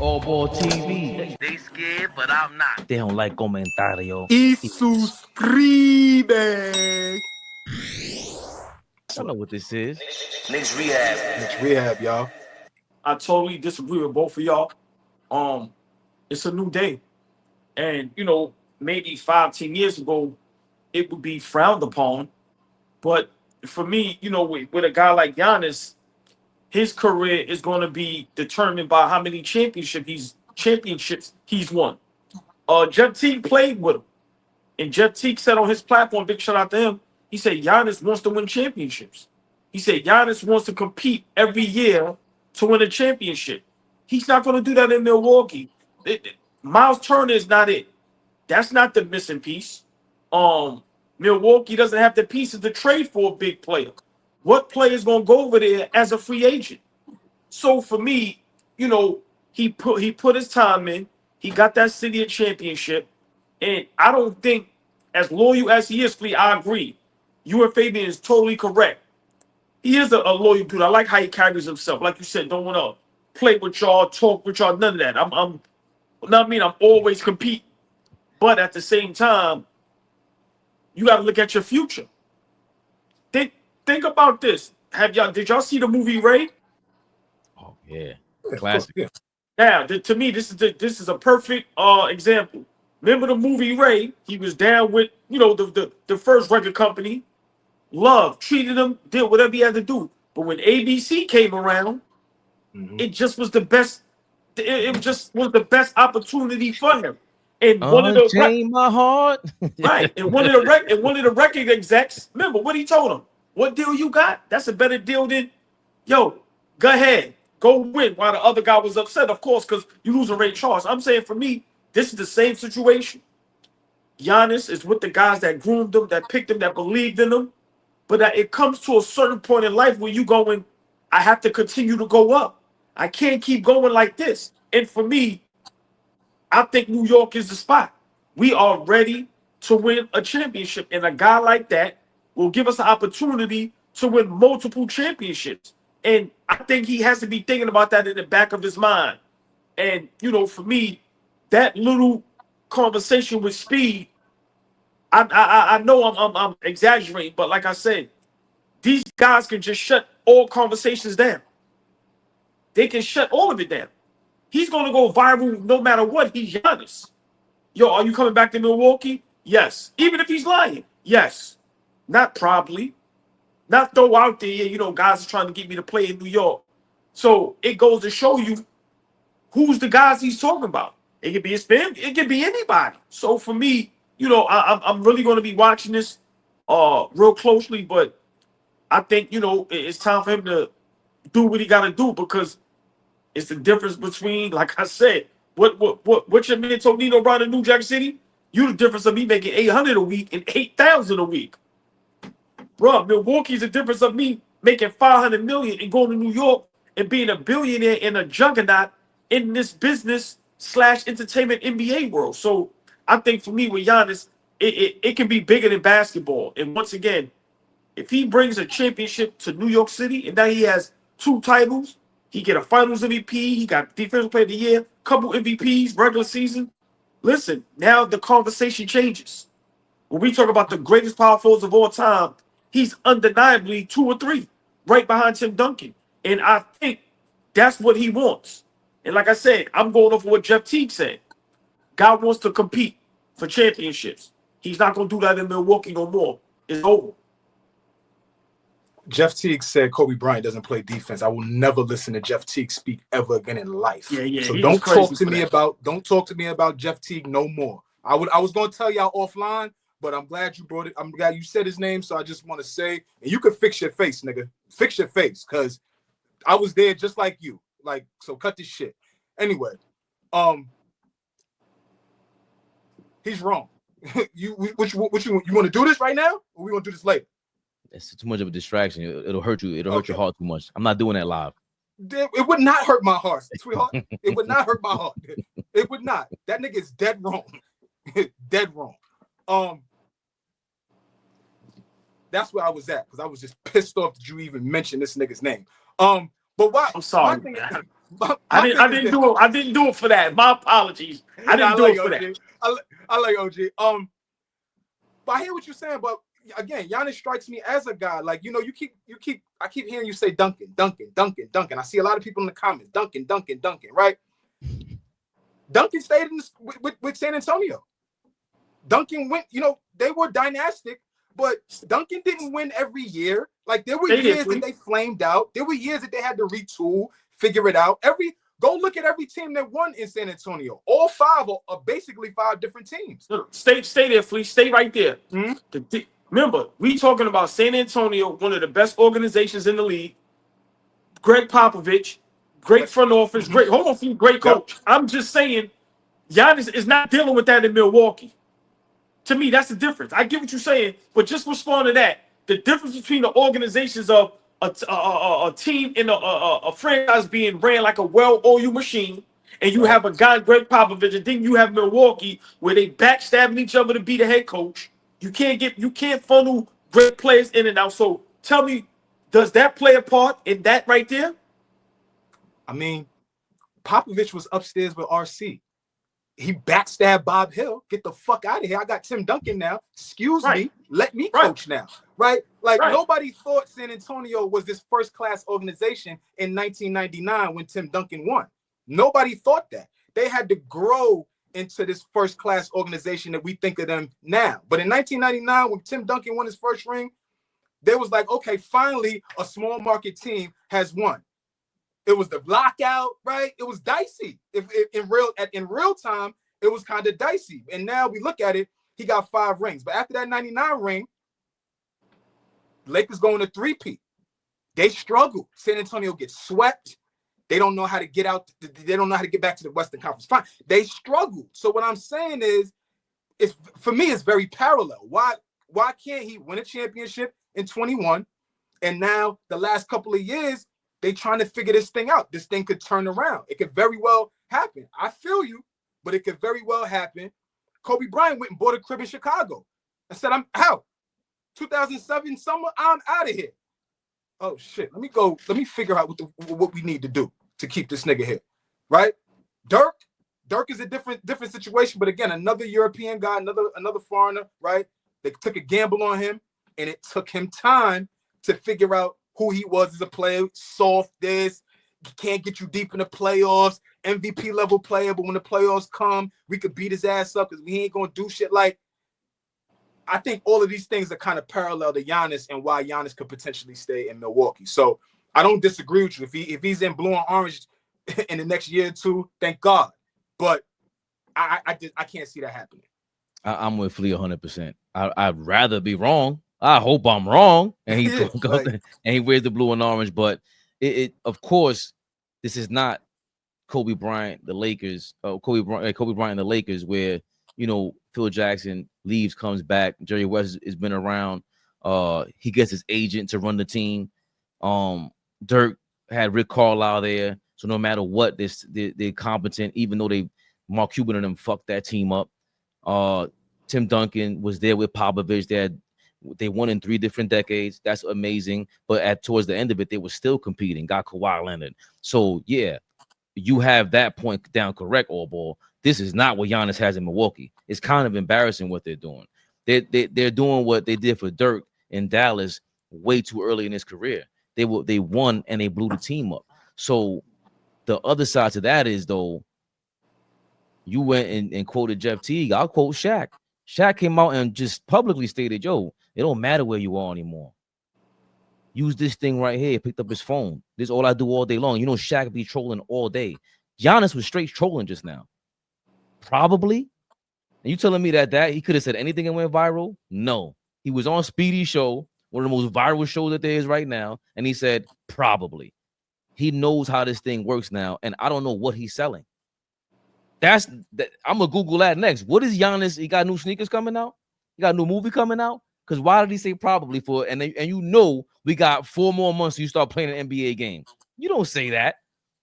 AllBall TV. They scared, but I'm not. They don't like comentario. Y suscribe. I know what this is. Knicks Rehab. Knicks Rehab, y'all. I totally disagree with both of y'all. It's a new day. And, maybe 5-10 years ago, it would be frowned upon. But for me, with a guy like Giannis, his career is going to be determined by how many championships he's won. Jeff Teague played with him. And Jeff Teague said on his platform, big shout out to him, he said Giannis wants to win championships. He said Giannis wants to compete every year to win a championship. He's not going to do that in Milwaukee. Miles Turner is not it. That's not the missing piece. Milwaukee doesn't have the pieces to trade for a big player. What player is going to go over there as a free agent? So for me, he put his time in. He got that city a championship. And I don't think, as loyal as he is, Flea, I agree. You and Fabian is totally correct. He is a loyal dude. I like how he carries himself. Like you said, don't want to play with y'all, talk with y'all, none of that. I'm always competing. But at the same time, you got to look at your future. Think about this. Did y'all see the movie Ray? Oh yeah, classic. Yeah. Now, to me, this is a perfect example. Remember the movie Ray? He was down with the first record company. Love treated him, did whatever he had to do. But when ABC came around, it just was the best. It just was the best opportunity for him. And one of my heart. Right, and one of the record execs, remember what he told him? What deal you got? That's a better deal than, go ahead, go win. While the other guy was upset, of course, because you losing Ray Charles. I'm saying for me, this is the same situation. Giannis is with the guys that groomed him, that picked him, that believed in him. But it comes to a certain point in life where you going, I have to continue to go up. I can't keep going like this. And for me, I think New York is the spot. We are ready to win a championship. And a guy like that will give us an opportunity to win multiple championships. And I think he has to be thinking about that in the back of his mind. And, for me, that little conversation with Speed, I know I'm exaggerating, but like I said, these guys can just shut all conversations down. They can shut all of it down. He's going to go viral no matter what. He's Giannis. Yo, are you coming back to Milwaukee? Yes. Even if he's lying? Yes. Not probably. Not throw out there, guys are trying to get me to play in New York. So it goes to show you who's the guys he's talking about. It could be his family. It could be anybody. So for me, I'm really going to be watching this real closely. But I think, it's time for him to do what he got to do, because it's the difference between, like I said, what's your man Tonino Brown in New Jack City? You the difference of me making $800 a week and $8,000 a week. Bro, Milwaukee's the difference of me making $500 million and going to New York and being a billionaire and a juggernaut in this business / entertainment NBA world. So I think for me with Giannis, it can be bigger than basketball. And once again, if he brings a championship to New York City and now he has 2 titles, he get a Finals MVP, he got Defensive Player of the Year, couple MVPs, regular season. Listen, now the conversation changes. When we talk about the greatest power forwards of all time, he's undeniably 2 or 3, right behind Tim Duncan. And I think that's what he wants. And like I said, I'm going off of what Jeff Teague said. God wants to compete for championships. He's not going to do that in Milwaukee no more. It's over. Jeff Teague said Kobe Bryant doesn't play defense. I will never listen to Jeff Teague speak ever again in life. Yeah. So don't talk to me about Jeff Teague no more. I was going to tell y'all offline, but I'm glad you brought it. I'm glad you said his name, so I just want to say, and you can fix your face, nigga. Fix your face, because I was there just like you. Like, so cut this shit. Anyway, he's wrong. You want to do this right now, or we want to do this later? It's too much of a distraction. It'll hurt you. It'll hurt your heart too much. I'm not doing that live. It would not hurt my heart, sweetheart. It would not hurt my heart. It would not. That nigga is dead wrong. Dead wrong. That's where I was at, because I was just pissed off that you even mentioned this nigga's name. But why? I'm sorry. I didn't do it for that. My apologies. I didn't do it for that. I like OG. But I hear what you're saying, but again, Giannis strikes me as a guy like, you know, I keep hearing you say Duncan. I see a lot of people in the comments, Duncan, right? Duncan stayed with San Antonio. Duncan went, you know, they were dynastic, but Duncan didn't win every year. Like there were years that they flamed out. There were years that they had to retool, figure it out. Go look at every team that won in San Antonio. All five are basically five different teams. Stay there, Fleece. Stay right there. Mm-hmm. Remember, we talking about San Antonio, one of the best organizations in the league. Greg Popovich, great front office, great coach. Yep. I'm just saying, Giannis is not dealing with that in Milwaukee. To me, that's the difference. I get what you're saying, but just respond to that. The difference between the organizations of a team and a franchise being ran like a well-oiled machine, and you have a guy, Greg Popovich, and then you have Milwaukee where they backstabbing each other to be the head coach. You can't funnel great players in and out. So tell me, does that play a part in that right there? I mean, Popovich was upstairs with RC. He backstabbed Bob Hill. Get the fuck out of here. I got Tim Duncan now. Excuse me. Let me coach now. Right? Like nobody thought San Antonio was this first-class organization in 1999 when Tim Duncan won. Nobody thought that. They had to grow into this first-class organization that we think of them now. But in 1999, when Tim Duncan won his first ring, they was like, okay, finally a small market team has won. It was the lockout, right? It was dicey. If in real time, it was kind of dicey. And now we look at it, he got 5 rings. But after that 99 ring, Lakers going to 3-peat. They struggle. San Antonio gets swept. They don't know how to get out. They don't know how to get back to the Western Conference Final. They struggle. So what I'm saying is, for me, it's very parallel. Why can't he win a championship in 21? And now the last couple of years, they trying to figure this thing out. This thing could turn around. It could very well happen. I feel you, but it could very well happen. Kobe Bryant went and bought a crib in Chicago. I said, I'm out. 2007 summer, I'm out of here. Oh shit. Let me figure out what we need to do to keep this nigga here. Right? Dirk is a different situation, but again, another European guy, another foreigner, right? They took a gamble on him, and it took him time to figure out who he was as a player. Soft this, can't get you deep in the playoffs, MVP level player, but when the playoffs come, we could beat his ass up because we ain't gonna do shit. Like, I think all of these things are kind of parallel to Giannis and why Giannis could potentially stay in Milwaukee. So I don't disagree with you. If he's in blue and orange in the next year or two, thank God. But I can't see that happening. I'm with Flea 100%. I'd rather be wrong. I hope I'm wrong, and he and he wears the blue and orange. But it of course, this is not Kobe Bryant, the Lakers. Kobe Bryant, the Lakers, where Phil Jackson leaves, comes back. Jerry West has been around. He gets his agent to run the team. Dirk had Rick Carlisle there, so no matter what, they're competent. Even though Mark Cuban and them fucked that team up. Tim Duncan was there with Popovich. They won in 3 different decades. That's amazing. But towards the end of it, they were still competing. Got Kawhi Leonard. So yeah, you have that point down correct, AllBall. This is not what Giannis has in Milwaukee. It's kind of embarrassing what they're doing. They're doing what they did for Dirk in Dallas way too early in his career. They won and they blew the team up. So the other side to that is, though, you went and quoted Jeff Teague. I'll quote Shaq. Shaq came out and just publicly stated, yo, it don't matter where you are anymore. Use this thing right here. Picked up his phone. This is all I do all day long. Shaq be trolling all day. Giannis was straight trolling just now. Probably. And you telling me that he could have said anything and went viral? No. He was on Speedy's show, one of the most viral shows that there is right now, and he said probably. He knows how this thing works now, and I don't know what he's selling. I'm gonna Google that next. What is Giannis? He got new sneakers coming out? He got a new movie coming out? Because why did he say probably for? And we got 4 more months so you start playing an NBA game. You don't say that.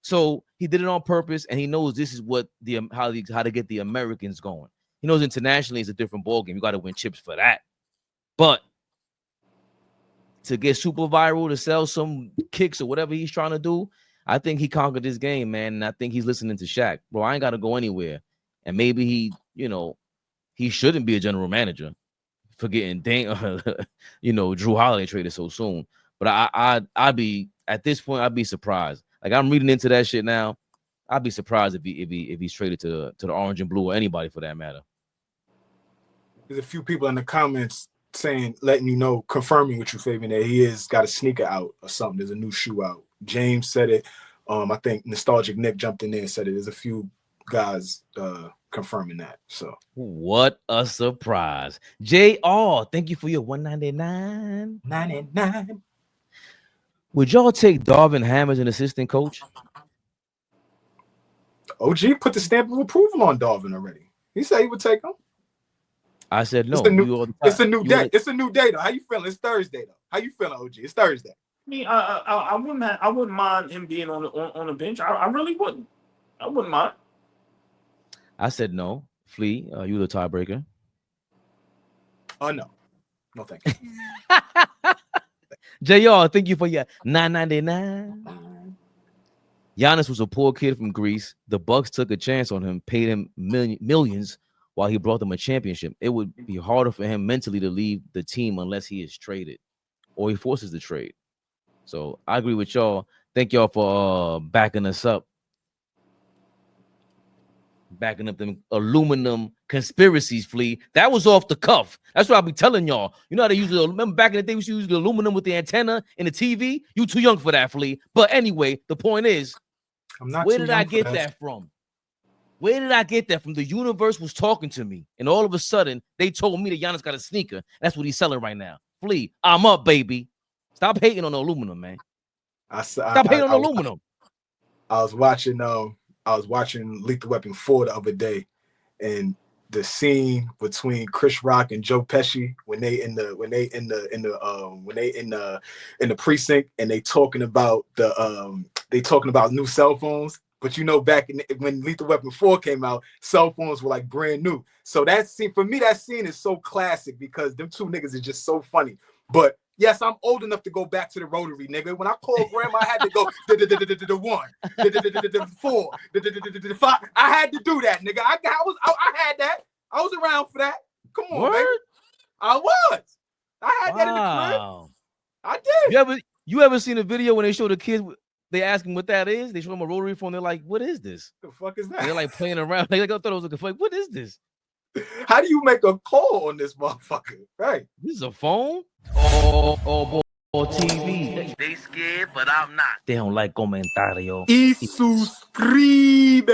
So he did it on purpose, and he knows this is what how to get the Americans going. He knows internationally it's a different ballgame. You got to win chips for that. But to get super viral, to sell some kicks or whatever he's trying to do, I think he conquered this game, man, and I think he's listening to Shaq. Bro, I ain't got to go anywhere. And maybe he, he shouldn't be a general manager for getting Drew Holiday traded so soon. But I'd be at this point, I'd be surprised. Like I'm reading into that shit now. I'd be surprised if he's traded to the orange and blue or anybody for that matter. There's a few people in the comments saying, letting you know, confirming with you, Fabian, that he is got a sneaker out or something. There's a new shoe out. James said it. I think Nostalgic Nick jumped in there and said it. There's a few guys confirming that. So what a surprise. JR, thank you for your $199. 99. Would y'all take Darvin Ham as an assistant coach? OG put the stamp of approval on Darvin already. He said he would take him. I said no. It's a new day. It's a new day though. How you feeling? It's Thursday though. How you feeling, OG? It's Thursday. I mean, I wouldn't mind him being on the bench. I really wouldn't. I wouldn't mind. I said no. Flea, you the tiebreaker. Oh no, thank you. JR, thank you for your $9.99. Giannis was a poor kid from Greece. The Bucks took a chance on him, paid him millions while he brought them a championship. It would be harder for him mentally to leave the team unless he is traded or he forces the trade. So I agree with y'all. Thank y'all for backing us up. Backing up them aluminum conspiracies, Flea. That was off the cuff. That's what I'll be telling y'all. You know how they usually remember back in the day we used to use the aluminum with the antenna in the TV? You too young for that, Flea. But anyway, the point is, where did I get that from? Where did I get that from? The universe was talking to me, and all of a sudden they told me that Giannis got a sneaker. That's what he's selling right now. Flea, I'm up, baby. Stop hating on the aluminum, man. Stop hating on aluminum. I was watching Lethal Weapon 4 the other day, and the scene between Chris Rock and Joe Pesci when they in the precinct and they talking about new cell phones. But back when Lethal Weapon 4 came out, cell phones were like brand new. So that scene, for me, that scene is so classic because them two niggas is just so funny. But yes, I'm old enough to go back to the rotary, nigga. When I called grandma, I had to go the 1, the 4, the 5. I had to do that, nigga. I had that. I was around for that. Come on, baby. I was. I had that in the crib. I did. You ever seen a video when they show the kids? They ask him what that is. They show them a rotary phone. They're like, "What is this? The fuck is that?" And they're like playing around. They thought it was like, "What is this? How do you make a call on this motherfucker?" Right. This is a phone. Or TV. They scared, but I'm not. They don't like comentario. Y suscribe.